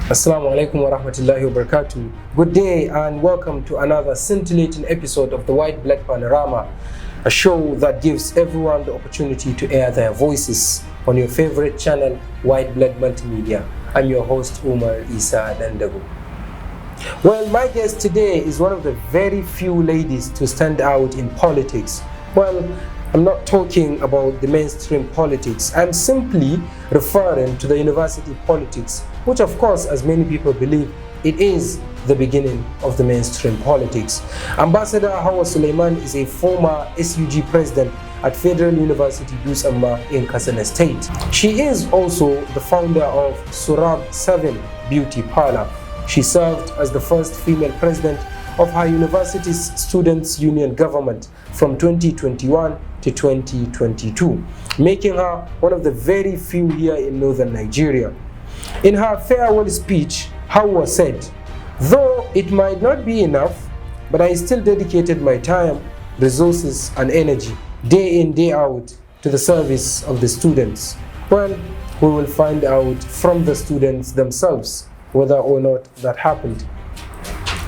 Assalamu alaikum wa rahmatullahi wa barakatuh. Good day and welcome to another scintillating episode of the White Blood Panorama, a show that gives everyone the opportunity to air their voices on your favorite channel, White Blood Multimedia. I'm your host, Umar Isa Dandago. Well, my guest today is one of the very few ladies to stand out in politics. Well, I'm not talking about the mainstream politics. I'm simply referring to the university politics, which of course, as many people believe, it is the beginning of the mainstream politics. Ambassador Hauwa Suleiman is a former SUG President at Federal University Dusamba in Katsina State. She is also the founder of Surab 7 Beauty Parlor. She served as the first female president of her university's Students' Union government from 2021 to 2022, making her one of the very few here in northern Nigeria. In her farewell speech, Hauwa said, "Though it might not be enough, but I still dedicated my time, resources and energy, day in, day out, to the service of the students." Well, we will find out from the students themselves whether or not that happened.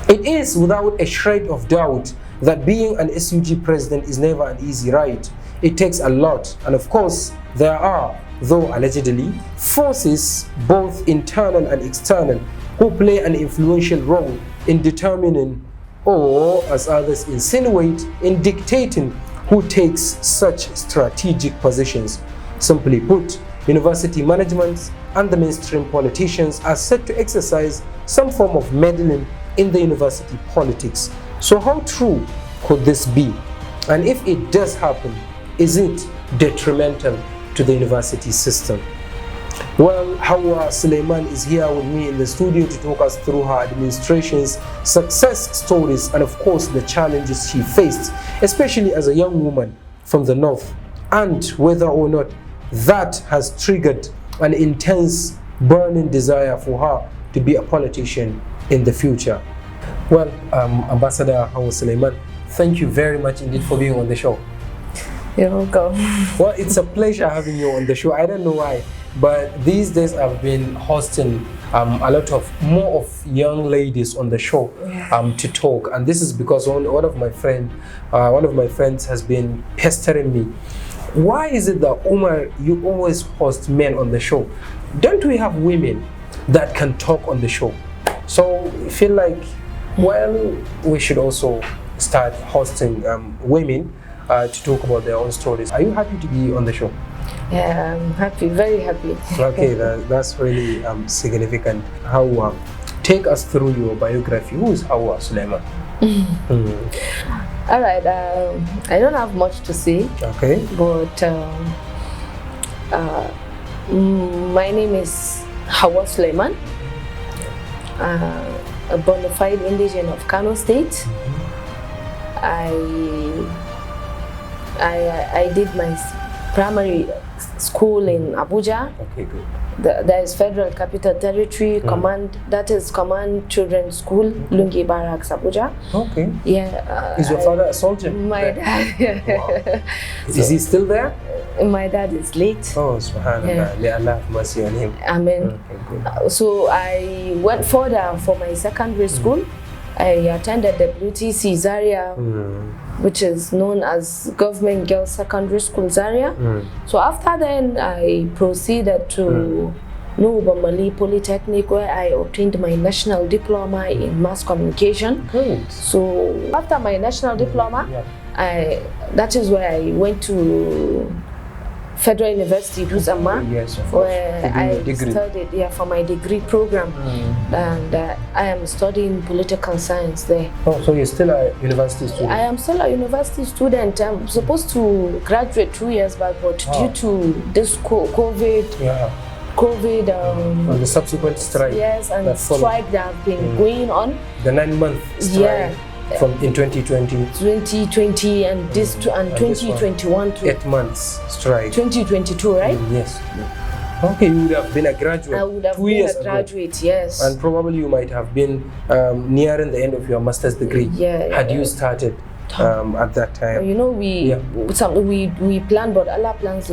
It is without a shred of doubt that being an SUG president is never an easy ride. It takes a lot, and of course, there are, though allegedly, forces, both internal and external, who play an influential role in determining, or as others insinuate, in dictating who takes such strategic positions. Simply put, university management and the mainstream politicians are set to exercise some form of meddling in the university politics. So how true could this be? And if it does happen, is it detrimental to the university system? Well, Hauwa Suleiman is here with me in the studio to talk us through her administration's success stories and of course the challenges she faced, especially as a young woman from the north, and whether or not that has triggered an intense burning desire for her to be a politician in the future. Well, Ambassador Hauwa Suleiman, thank you very much indeed for being on the show. You're welcome. Well, it's a pleasure having you on the show. I don't know why, but these days I've been hosting a lot of more of young ladies on the show to talk, and this is because one of my friends has been pestering me. Why is it that, Umar, you always host men on the show? Don't we have women that can talk on the show? So I feel like, well, we should also start hosting women to talk about their own stories. Are you happy to be on the show? Yeah, I'm happy, very happy. Okay, that's really significant. Hauwa, take us through your biography. Who is Hauwa Suleiman? All right, I don't have much to say. Okay. But my name is Hauwa Suleiman, a bona fide indigen of Kano State. I did my primary school in Abuja. Okay, good. There is Federal Capital Territory Command. That is Command Children's School, Lungi Barracks, Abuja. Okay. Yeah. Is your father a soldier? My dad. Wow. Is he still there? My dad is late. Oh, subhanallah. May Allah have mercy on him. Amen. Okay, so I went further for my secondary school. I attended WTC Zaria, which is known as Government Girls Secondary School Zaria. So after then, I proceeded to Nubamali Polytechnic, where I obtained my national diploma in mass communication. Good. So after my national diploma, that is where I went to Federal University Dusamba, where I studied for my degree program, and I am studying political science there. Oh, so you're still a university student? I am still a university student. I'm supposed to graduate 2 years back, but due to this COVID, and the subsequent strike. Yes, and the strike that have been going on. The 9-month strike. From in 2020 and this and 2021 to 8 months strike. 2022, right? Yes. Okay, you would have been a graduate. I would have been a graduate, yes. And probably you might have been nearing the end of your master's degree. Had you started at that time. You know, we plan, but Allah plans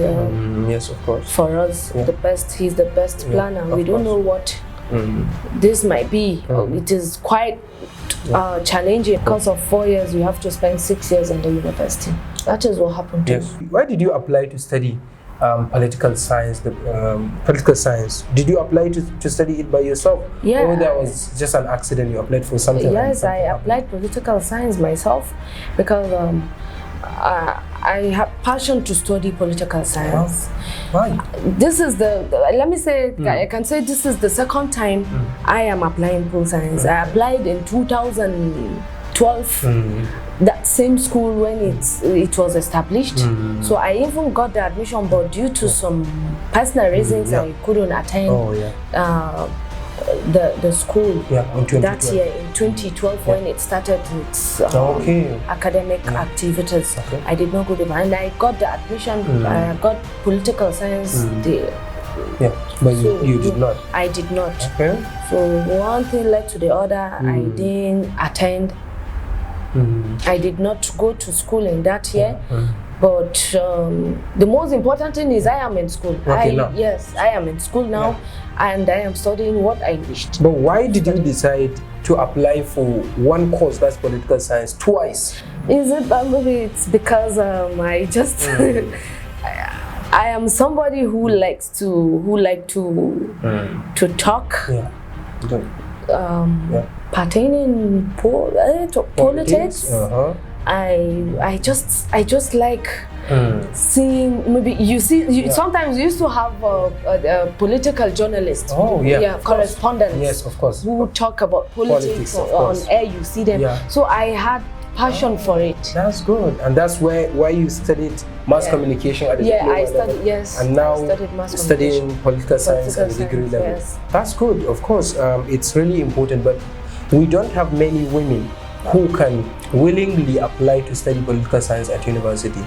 yes, of course. for us the best. He's the best planner. We don't know what this might be, it is quite challenging. Because of 4 years, you have to spend 6 years in the university. That is what happened to me. Why did you apply to study political science? Political science. Did you apply to study it by yourself? Yeah. Or that was just an accident? You applied for something? Yes, I applied political science myself because I have passion to study political science. Why? This is let me say, I can say this is the second time I am applying political science. I applied in 2012, that same school when it was established. So I even got the admission, but due to some personal reasons, I couldn't attend the school that year in 2012 when it started its academic activities. I did not go there, and I got the admission. I got political science. But you did not. I did not. So one thing led to the other. I didn't attend. I did not go to school in that year. But the most important thing is I am in school. Yes, I am in school now, and I am studying what I wished. But why did you decide to apply for one course, that's political science, twice? Is it maybe it's because I just I am somebody who likes to talk. Pertaining in politics. I just like seeing, maybe sometimes you used to have a political journalist, correspondents, yes, of course, who talk about politics on air. You see them, so I had passion for it. That's good, and that's why you studied mass communication at the degree level. And now studying political science at the degree level. That's good, of course. It's really important, but we don't have many women who can willingly apply to study political science at university.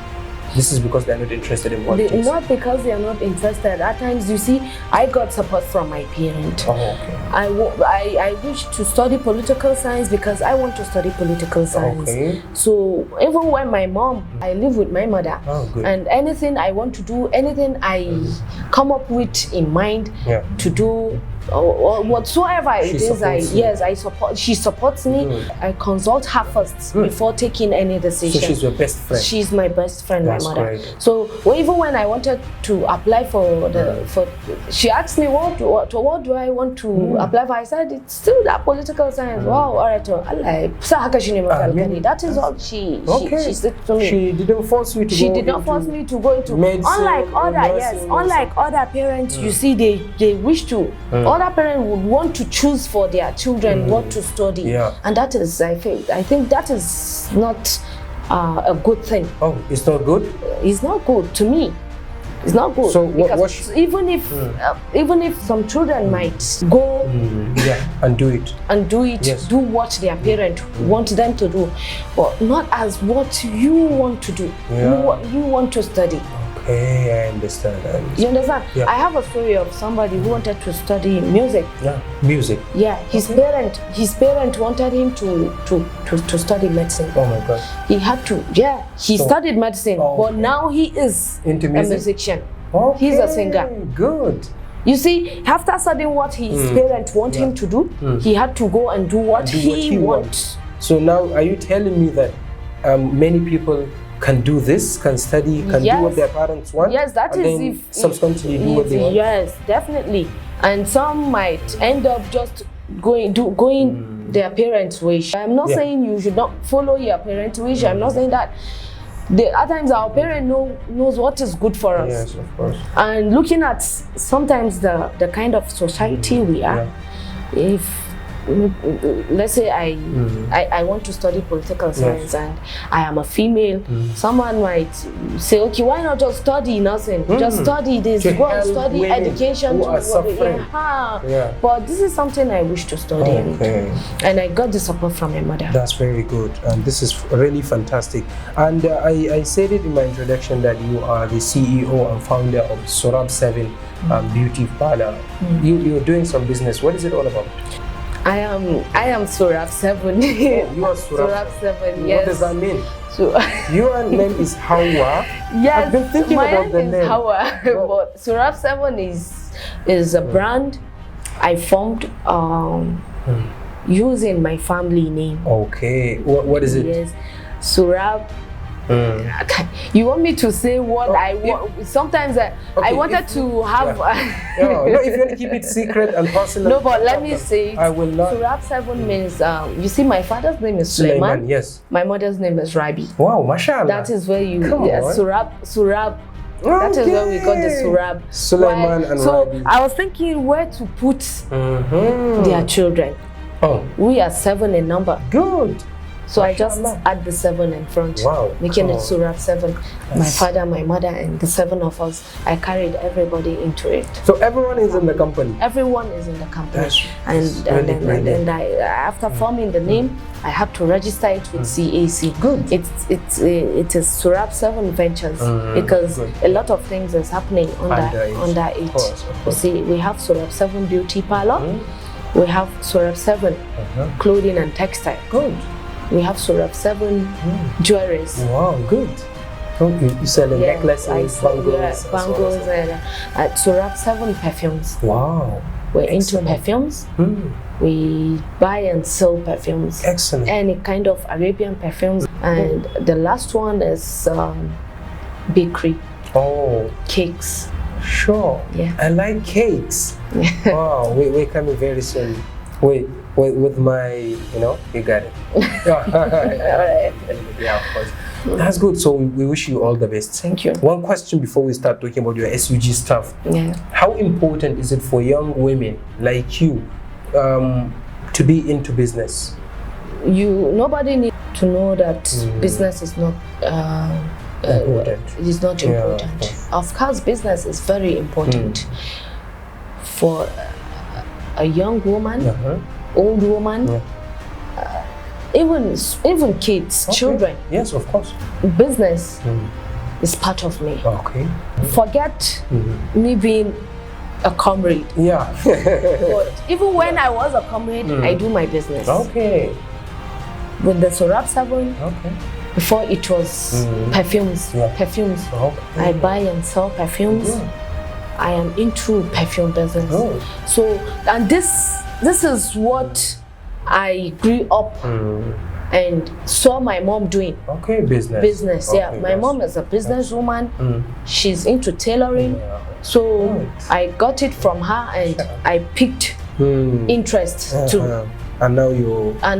This is because they're not interested in politics. Not because they are not interested. At times, you see, I got support from my parent. I wish to study political science because I want to study political science. So even when my mom, I live with my mother, and anything I want to do, anything I come up with in mind to do, or whatsoever it is, I support. She supports me. I consult her first before taking any decision. So she's your best friend. She's my best friend, That's my mother. Great. So even when I wanted to apply she asked me what do I want to apply for. I said it's still that political science. Wow, alright. That is all she said to me. She didn't force you to. She did not force me to go into medicine. Unlike other parents, you see, they wish to. Other parents would want to choose for their children what to study, and that is, I think that is not a good thing. Oh, it's not good? It's not good to me. It's not good. So even if some children might go and do it, do what their parents want them to do, but not as what you want to do, what you want to study. Okay, I understand. You understand? I have a story of somebody who wanted to study music. Music. His parent wanted him to study medicine. Oh my God. He had to. He studied medicine, but now he is into a musician. He's a singer. Good. You see, after studying what his parents want him to do, he had to go and do what he wants. So now, are you telling me that many people can do this, can study, can do what their parents want? Yes, that is if subsequently do what they want. Yes, definitely. And some might end up just going their parents' wish. I'm not saying you should not follow your parents' wish. I'm not saying that. At times our parent knows what is good for us. Yes, of course. And looking at sometimes the kind of society we are, if let's say I want to study political science and I am a female, someone might say, okay, why not just study nothing? Just study this, go and study education. But this is something I wish to study, and I got the support from my mother. That's very good, and this is really fantastic. And I said it in my introduction that you are the CEO and founder of Surab 7 Beauty Parlor. You're doing some business. What is it all about? I am Surab 7. You are Surab 7, yes. What does that mean? So your name is Hauwa. Yes, I've been thinking my about the name name. Hauwa, but Surab 7 is a brand. I formed using my family name. Okay. What is it? Yes, Surab. You want me to say what I want? Sometimes I wanted to have. No, if you want to keep it secret and personal. No, but let me say it. I will not. Surab 7 means. You see, my father's name is Suleiman. Yes. My mother's name is Rabi. Wow, mashallah. That is where you. Come on. Surab. That is where we got the Surab. Suleiman and so Rabi. I was thinking where to put their children. Oh. We are 7 in number. Good. So I just add the 7 in front, making it Surab 7. My father, my mother, and the 7 of us. I carried everybody into it. So everyone is in the company. Everyone is in the company. That's and I, after forming the name, I had to register it with CAC. Good. It is Surab 7 Ventures because a lot of things is happening under it. Of course. You see, we have Surab 7 Beauty Parlor. We have Surab 7 Clothing and Textile. Good. We have Surab 7 jewelries. Wow, good. So you sell necklaces, bangles, and Surab 7 perfumes. Wow. We're into perfumes. We buy and sell perfumes. Excellent. Any kind of Arabian perfumes. And the last one is bakery. Oh. Cakes. Sure. Yeah. I like cakes. Wow, we're coming very soon. With my, you got it. Yeah, of course. That's good. So we wish you all the best. Thank you. One question before we start talking about your SUG stuff. Yeah. How important is it for young women like you to be into business? Nobody needs to know that business is not important. It is not important. Yeah. Of course, business is very important for a young woman, old woman, even kids, children. Yes, of course. Business is part of me. Okay. Forget me being a comrade. Yeah. But even when I was a comrade, I do my business. Okay. With the Surab 7, before it was perfumes. Perfumes. Okay. I buy and sell perfumes. I am into perfume business. So, and this is what I grew up and saw my mom doing. Okay, business. Yeah. My mom is a businesswoman. She's into tailoring. So I got it from her and I picked interest too. And now you're I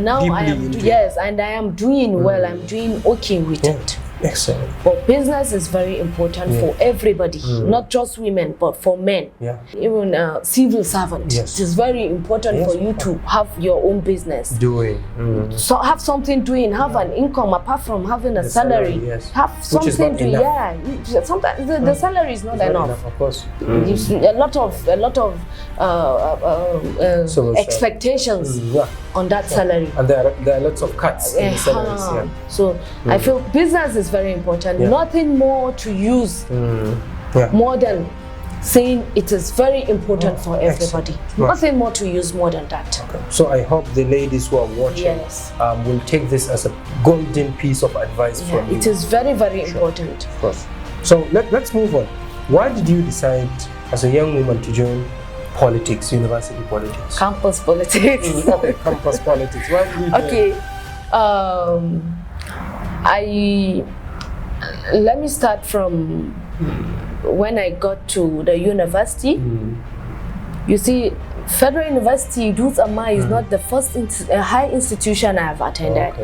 am doing well. I'm doing okay with it. Excellent. But business is very important for everybody, not just women, but for men. Yeah. Even civil servant. Yes. It is very important for you to have your own business. So have something doing, have an income apart from having a salary. Have something to sometimes the salary is not enough. Of course. You see a lot of expectations on that salary. And there are lots of cuts in the salaries. So I feel business is very important. Nothing more to use more than saying it is very important for everybody. Nothing more to use more than that. Okay. So I hope the ladies who are watching will take this as a golden piece of advice from you. It is very, very important. Of course. So let's move on. Why did you decide as a young woman to join politics, university politics? Campus politics. Okay, campus politics. Why did you join? Let me start from when I got to the university. You see, Federal University Dutch-Amma is not the first high institution I have attended.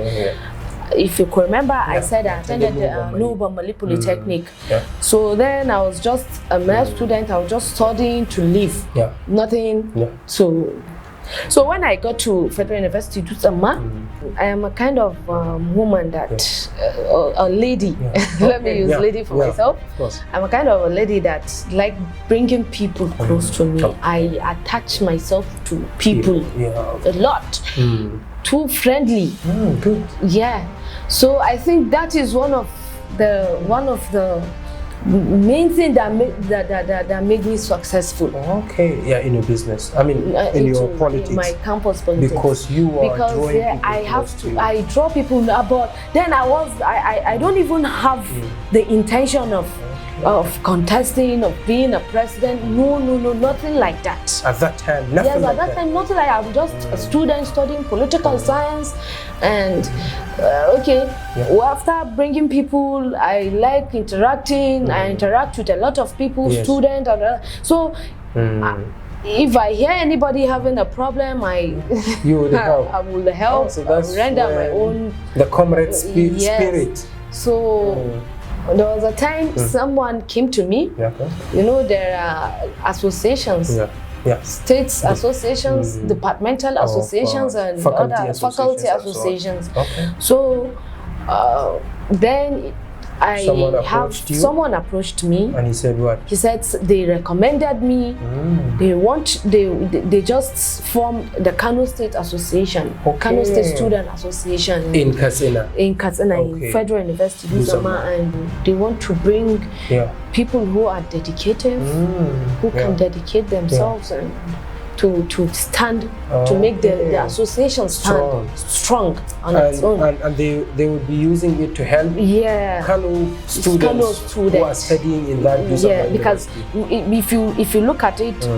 If you could remember, I said I attended the Nuba Mali Polytechnic. So then I was just a med student. I was just studying to live. Nothing. So when I got to Federal University Dutch-Amma, I am a kind of woman that, a lady, let me use lady for myself. I'm a kind of a lady that like bringing people close to me. I attach myself to people a lot. Too friendly. Good. Yeah. So I think that is one of the main thing that made me successful. Okay, in your business. I mean, in your politics. In my campus politics. Because you are drawing people I have to. I draw people about. Then I don't even have the intention of of contesting, of being a president. No, nothing like that. At that time, nothing yes, like at that time, nothing like that. I'm just a student studying political science, and after bringing people, I like interacting. I interact with a lot of people, students, so. If I hear anybody having a problem, you would help. I will help. So that's render my own. The comrade spirit. So there was a time someone came to me. You know, there are associations. States associations, departmental associations, and other faculty associations. So then someone approached me, and he said what? He said they recommended me. They just formed the Kano State Association, Kano State Student Association in Katsina. In Federal University Lusama, and they want to bring people who are dedicated, who can dedicate themselves and to stand, to make the association stand strong on its own. And they would be using it to help Kano students who are studying in that because if you look at it,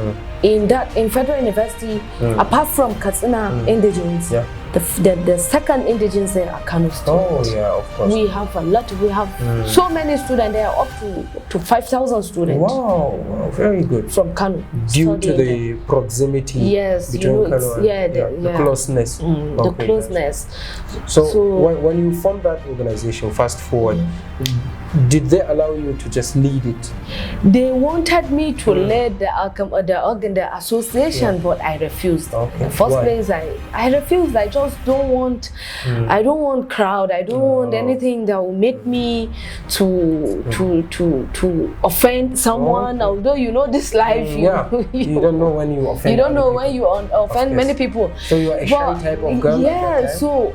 in Federal University, apart from Katsina indigenes, the second indigenes there are Kano students. Of course. We have a lot. We have so many students there, up to 5,000 students. Wow, very good. From Kano. Due to the proximity between Kano and the closeness. The closeness. So when you formed that organization, fast forward, did they allow you to just lead it? They wanted me to lead the association, but I refused. In the first place, I refused. I just don't want. I don't want crowd. I don't want anything that will make me to offend someone. Although you know this life, you don't know when you offend. You don't know when you offend many people. So you are a shy type of girl. So.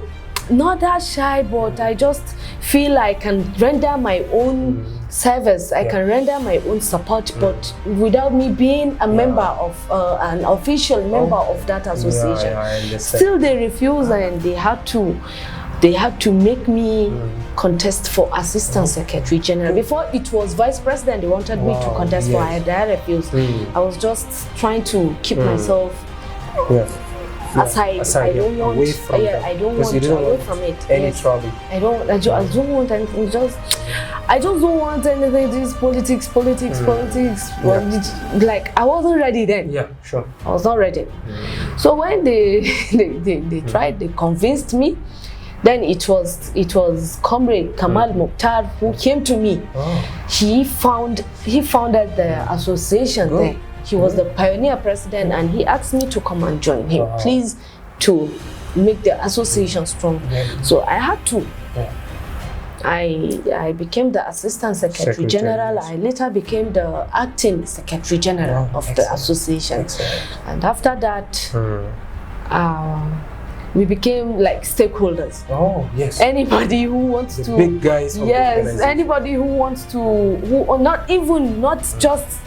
Not that shy, but I just feel I can render my own service. I can render my own support, but without me being a member of an official member of that association. Still, they refused, and they had to make me contest for Assistant Secretary General. Before it was Vice President, they wanted me to contest for. I refused. I was just trying to keep myself. Aside. I don't want. Away from I don't want away from it. Any trouble. I don't want anything. I just don't want anything. This politics. Well, like I wasn't ready then. Yeah, sure. I was not ready. So when they tried, they convinced me. Then it was Comrade Kamal Mukhtar who came to me. He founded the association there. He was the pioneer president, and he asked me to come and join him, please, to make the association strong. So I had to. I became the Assistant Secretary General. I later became the Acting Secretary General of the association. And after that, we became like stakeholders. Anybody who wants to. Big guys. Anybody who wants to, not just.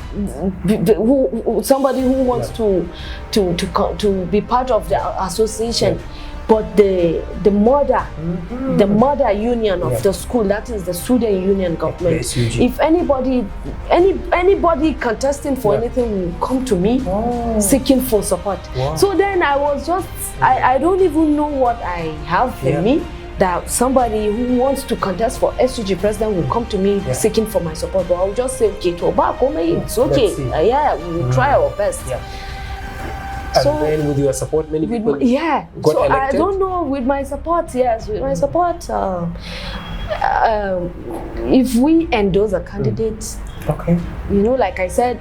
Somebody who wants to be part of the association, but the mother union of the school, that is the student union government. If anybody contesting for anything will come to me seeking for support. So then I was just I don't even know what I have in me, that somebody who wants to contest for SUG President will come to me seeking for my support. But I'll just say, okay, it's okay. We will try our best. And then with your support, many people got elected? I don't know, with my support, with my support, if we endorse a candidate, you know, like I said,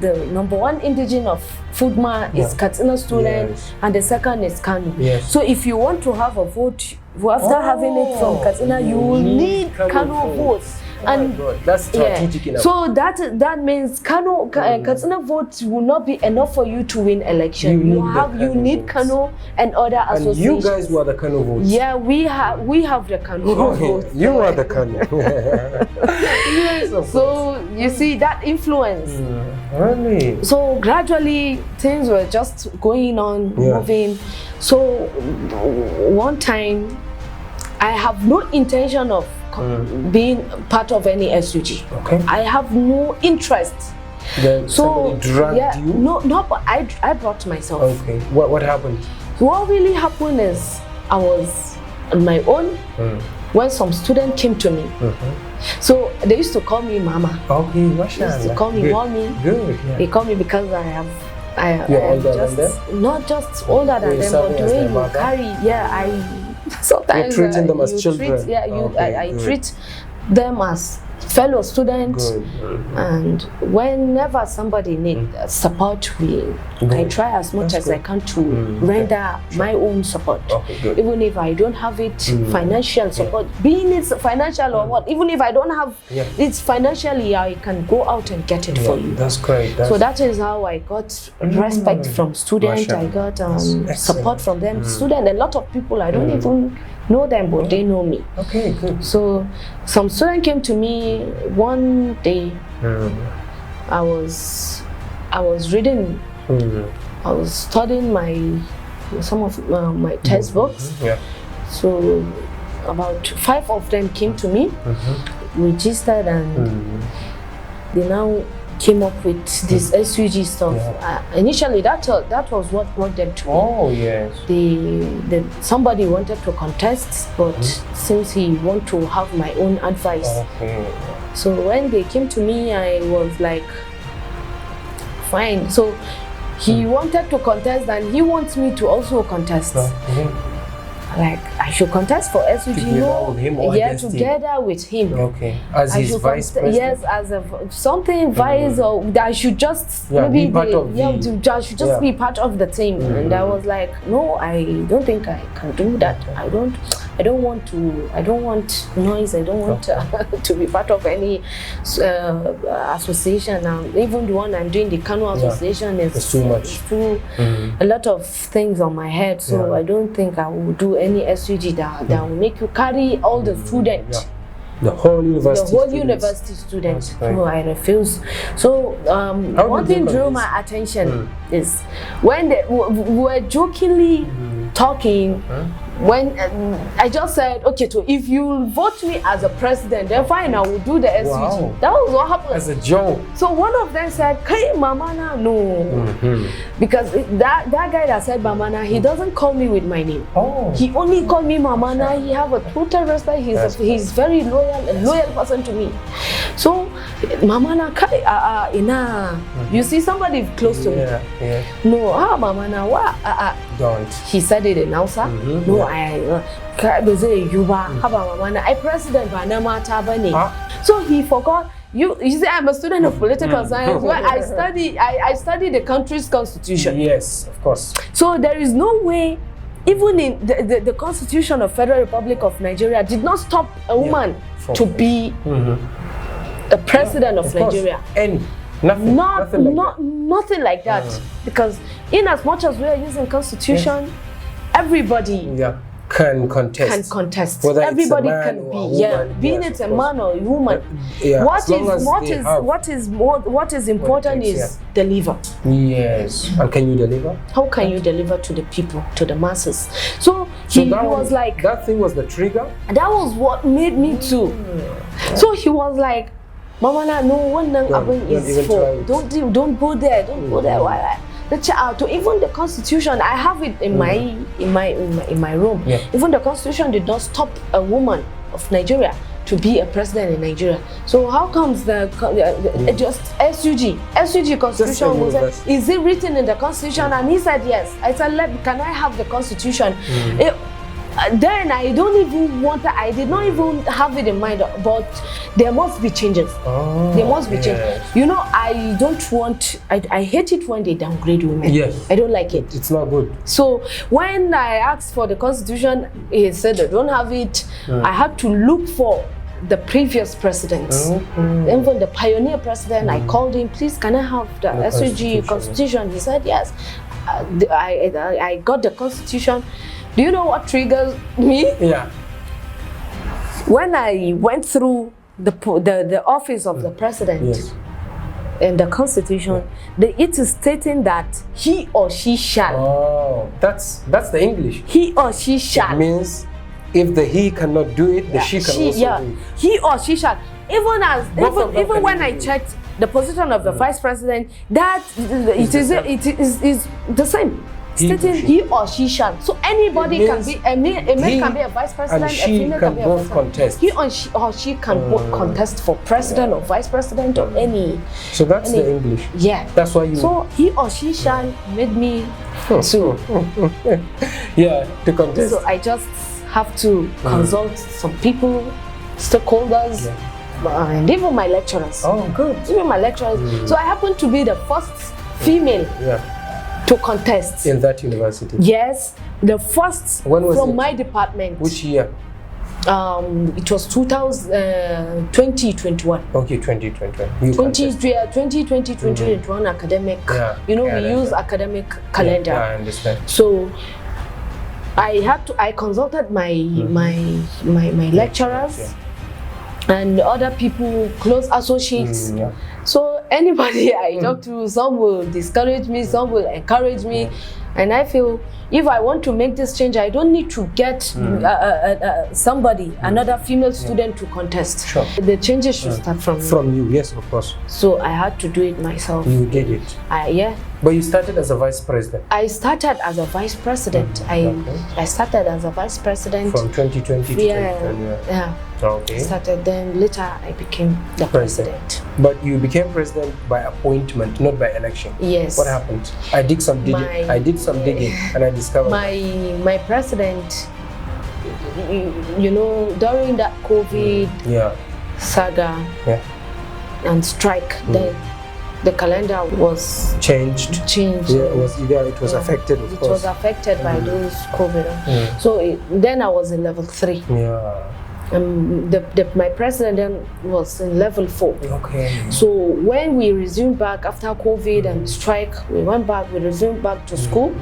the number one indigene of Foodma is Katsina student, and the second is Kano. So if you want to have a vote, after having it from Katsina, you will need Kano votes. And that's strategic enough. So that means Katsina votes will not be enough for you to win election. You need Kano and other associations. And you guys were the Kano votes. Yeah, we have the Kano votes. You are the Kano. So you see that influence. Really? So gradually things were just going on, moving. So one time I have no intention of being part of any SUG. Okay. I have no interest. Then somebody dragged you? No, but I brought myself. Okay. What happened? What really happened is I was on my own when some student came to me. So they used to call me Mama. Okay, mashallah. They used to call me Mommy. Good. Yeah. They call me because You're older than them? Not just older than them, but the way you carry. Sometimes you're treating them as children. I treat them as fellow students. And whenever somebody needs support, I try as much as I can to render my own support. Even if I don't have it financial support, being it financial or what, even if I don't have it financially, I can go out and get it for you. That's great. So that is how I got respect from students. I got support from them. Students, a lot of people I don't even know them, but they know me. Okay, good. So some student came to me one day. I was reading. I was studying some of my textbooks. So about 5 of them came to me, registered, and they now came up with this SUG stuff. Initially, that was what brought them to me. Oh yes. Somebody wanted to contest, but since he wanted to have my own advice, so when they came to me, I was like, fine. So he wanted to contest, and he wants me to also contest. Like I should contest for SUG, together with him. Okay, as his vice president. Yes, as something vice, or I should just be part of I should just be part of the team. And I was like, no, I don't think I can do that. I don't want noise. I don't want to be part of any association. Even the one I'm doing, the Kano Association, is too much. A lot of things on my head. So I don't think I will do any SUG that will make you carry all the students. The whole university. University students. No, I refuse. So one thing drew my attention is when we were jokingly talking. When I just said, okay, so if you vote me as a president, then fine, I will do the SUG. Wow. That was what happened. As a joke. So one of them said, "Hey, Mamana, no," because that guy that said Mamana, he doesn't call me with my name. Oh. He only called me Mamana. He have a total respect. He's very loyal, a loyal person to me. So Mamana, you see somebody close to me. No, Mamana, what? Don't. He said it in Hausa. No, I president so he forgot. You see, I'm a student of political science where I study the country's constitution. Yes, of course. So there is no way, even in the Constitution of Federal Republic of Nigeria did not stop a woman to be a president of Nigeria. Nothing like that. Because in as much as we are using constitution, everybody can contest. Whether everybody it's a man can or be, a woman, being it a man or a woman. What is important is deliver. Yes. And can you deliver? How can you deliver to the people, to the masses? So he was like, that thing was the trigger. That was what made me too. So he was like, Mama, no one is for. Don't go there. Don't go there. Why? To even the constitution, I have it in my room. Even the constitution did not stop a woman of Nigeria to be a president in Nigeria. So how comes just SUG constitution was is it written in the constitution? And he said yes. I said, can I have the constitution? Then I did not even have it in mind, but there must be changes. There must be changes. You know, I hate it when they downgrade women. Yes. I don't like it. It's not good. So when I asked for the constitution, he said they don't have it. I had to look for the previous presidents. Even the pioneer president, I called him, please, can I have the SUG constitution? He said yes. I got the constitution. Do you know what triggers me? Yeah. When I went through the office of the president and the constitution, it is stating that he or she shall. Oh, that's the English. He or she shall. It means if the he cannot do it, the she can also do it. He or she shall. Even when I checked the position of the vice president, that it is the same. Stating he or she shall. So anybody can be a male can be a vice president, a female can be a vice president. He or she can both contest for president or vice president or any. So that's the English. Yeah. That's why you. So he or she shall made me to contest. So I just have to consult some people, stakeholders. And even my lecturers. Oh, good. Even my lecturers. So I happen to be the first female to contest. In that university? Yes, the first from my department. Which year? It was 2021. Okay, 2021. 2021 academic. We use academic calendar. I understand. So I consulted my lecturers. And other people, close associates. So anybody I talk to, some will discourage me, some will encourage me. And I feel if I want to make this change, I don't need to get somebody, another female student to contest. Sure. The changes should start from me. From you, yes, of course. So I had to do it myself. You did it? Yeah. But you started as a vice president? I started as a vice president. I started as a vice president. From 2020 to 2021? Yeah. Okay. Started, then later I became the president. But you became president by appointment, not by election. Yes. What happened? I did some digging. And I discovered my president. During that COVID saga and strike, then the calendar was changed. Yeah, it was affected. Of course. It was affected by those COVID. So then I was in level 3. Yeah. My president then was in level 4. Okay. So when we resumed back after COVID and strike, we resumed back to school.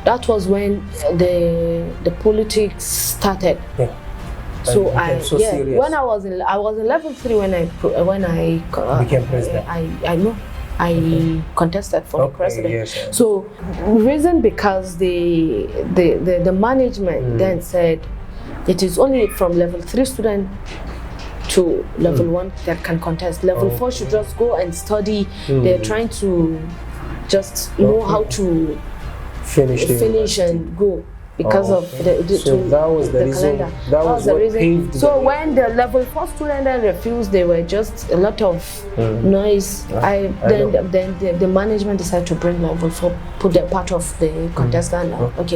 That was when the politics started. Yeah. So when I was in level 3 when I became president. I contested for the president. Yes. So reason because the management then said it is only from level 3 student to level 1 that can contest. Level 4 should just go and study. They're trying to just know how to finish and go. Because of the calendar. That was the reason. So when the level 4 student then refused, there were just a lot of noise. Then the management decided to bring level 4, put the part of the contestant.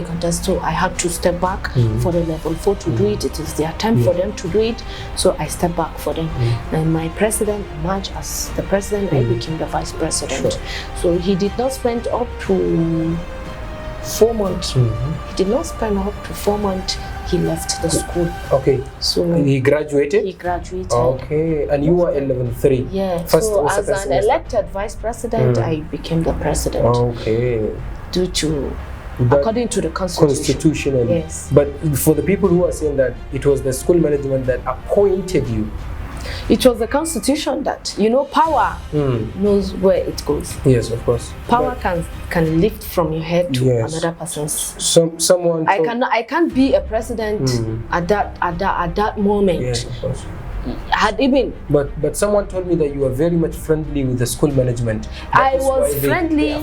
Contest. So I had to step back for the level 4 to do it. It is their time for them to do it. So I stepped back for them. And my president emerged as the president. I became the vice president. So he did not spend up to 4 months. He did not spend up to 4 months. He left the school. Okay. So he graduated? He graduated. Okay. And you were in level 3? Yeah. So as an elected vice president, I became the president. Okay. Due to according to the constitution. Yes. But for the people who are saying that it was the school management that appointed you, it was the constitution that power knows where it goes. Yes, of course. Power can lift from your head to another person's. Someone. I can't be a president at that moment. Yes, of course. But someone told me that you were very much friendly with the school management. I was friendly.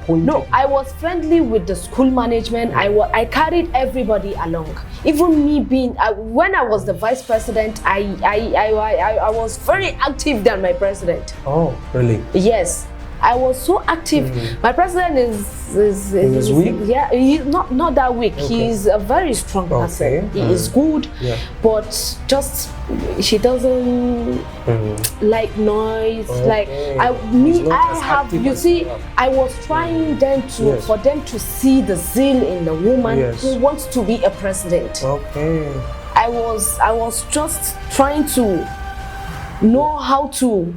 No, I was friendly with the school management. I carried everybody along. Even me being when I was the vice president, I was very active than my president. Oh, really? Yes. I was so active. My president is weak? Yeah, he's not that weak. Okay. He's a very strong person. He is good, but just she doesn't like noise. Like I have. You see, I was trying then for them to see the zeal in the woman who wants to be a president. Okay. I was just trying to know how to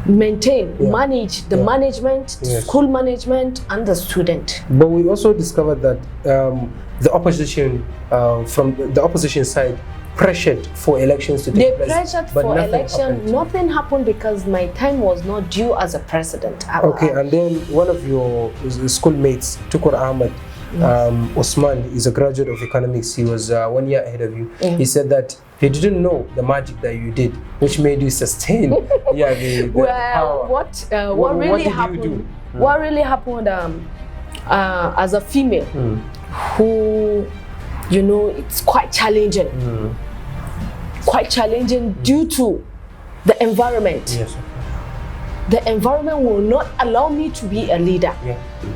manage the management, school management, and the student. But we also discovered that the opposition from the opposition side pressured for elections to take place. They pressured for election. Nothing happened because my time was not due as a president. Okay, and then one of your schoolmates, Tukur Ahmed, Osman is a graduate of economics. He was 1 year ahead of you. He said that he didn't know the magic that you did, which made you sustain. The well, power. what really did happened? you do? What really happened? As a female, who, you know, it's quite challenging. Quite challenging due to the environment. Yes. The environment will not allow me to be a leader.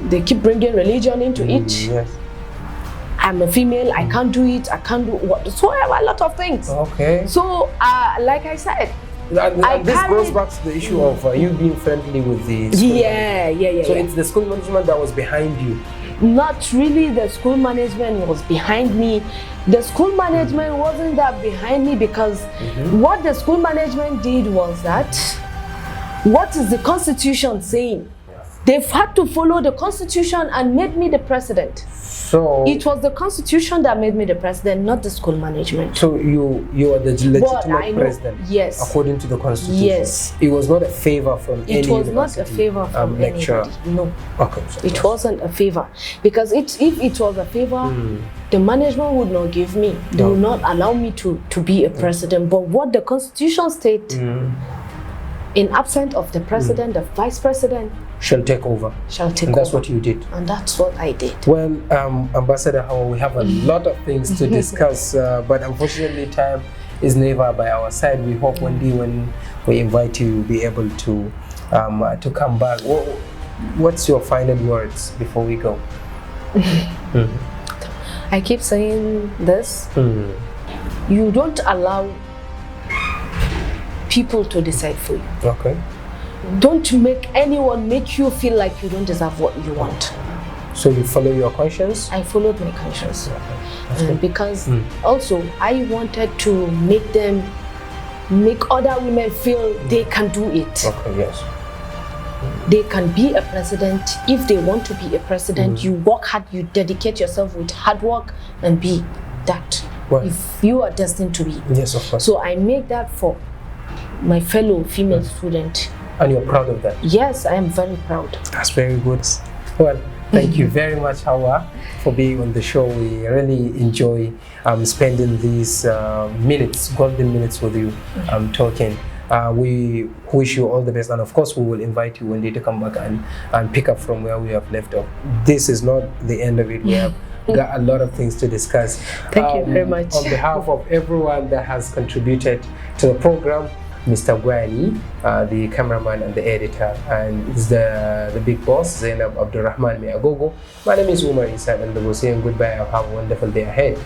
They keep bringing religion into it. Yes. I'm a female, I can't do it, I can't do whatsoever, a lot of things. Okay. So, like I said, and this goes back to the issue of you being friendly with the school management. So it's the school management that was behind you. Not really the school management was behind me. The school management wasn't that behind me because what the school management did was that, what is the constitution saying? They've had to follow the constitution and made me the president. So it was the constitution that made me the president, not the school management. So you are the legitimate president. Yes. According to the constitution. Yes. It was not a favor from any university. It was not a favor from lecturer. anybody. No. Okay. It wasn't a favor. Because if it was a favor, the management would not give me. They would not allow me to be a president. But what the constitution states, in absence of the president, the vice president shall take over. And that's what you did. And that's what I did. Well, Ambassador Hauwa, we have a lot of things to discuss, but unfortunately time is never by our side. We hope one day when we invite you, you'll be able to come back. What's your final words before we go? I keep saying this. You don't allow people to decide for you. Okay. Don't make anyone make you feel like you don't deserve what you want. So you follow your conscience? I followed my conscience. Because also I wanted to make other women feel they can do it. Okay, yes. They can be a president if they want to be a president. You work hard, you dedicate yourself with hard work and be that. Well, if you are destined to be. Yes, of course. So I make that for my fellow female student. And you're proud of that? Yes, I am very proud. That's very good. Well, thank you very much, Hauwa, for being on the show. We really enjoy spending these golden minutes with you, talking. We wish you all the best, and of course we will invite you one day to come back and pick up from where we have left off. This is not the end of it. We have got a lot of things to discuss. Thank you very much. On behalf of everyone that has contributed to the program, Mr. Gwani, the cameraman and the editor, and the big boss, Zainab Abdurrahman Miagogo. My name is Umar Isa, and we'll say goodbye and have a wonderful day ahead.